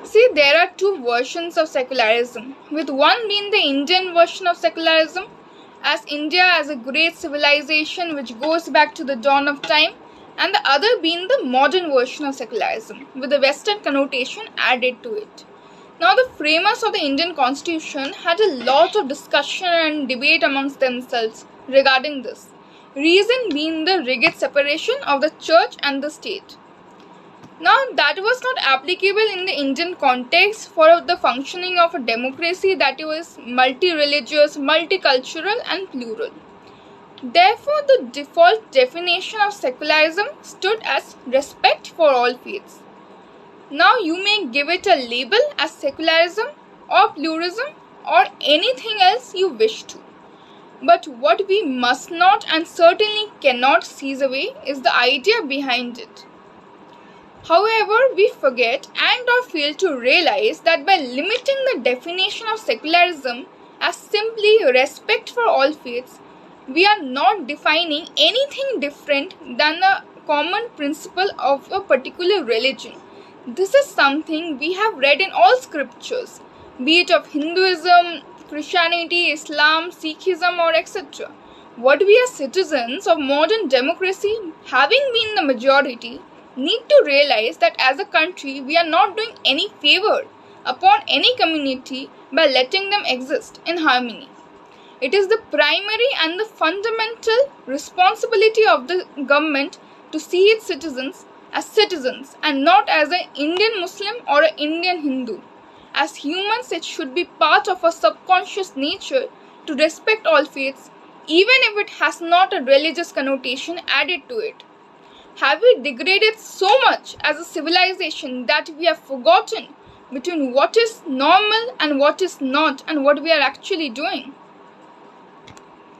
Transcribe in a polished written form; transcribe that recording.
See, there are two versions of secularism, with one being the Indian version of secularism, as India as a great civilization which goes back to the dawn of time, and the other being the modern version of secularism, with the Western connotation added to it. Now, the framers of the Indian Constitution had a lot of discussion and debate amongst themselves regarding this, reason being the rigid separation of the church and the state. Now, that was not applicable in the Indian context for the functioning of a democracy that was multi-religious, multicultural and plural. Therefore, the default definition of secularism stood as respect for all faiths. Now, you may give it a label as secularism or pluralism or anything else you wish to. But what we must not and certainly cannot seize away is the idea behind it. However, we forget and or fail to realize that by limiting the definition of secularism as simply respect for all faiths, we are not defining anything different than the common principle of a particular religion. This is something we have read in all scriptures, be it of Hinduism, Christianity, Islam, Sikhism or etc. What we as citizens of modern democracy, having been the majority, need to realize that as a country we are not doing any favor upon any community by letting them exist in harmony. It is the primary and the fundamental responsibility of the government to see its citizens as citizens and not as an Indian Muslim or an Indian Hindu. As humans, it should be part of our subconscious nature to respect all faiths, even if it has not a religious connotation added to it. Have we degraded so much as a civilization that we have forgotten between what is normal and what is not and what we are actually doing?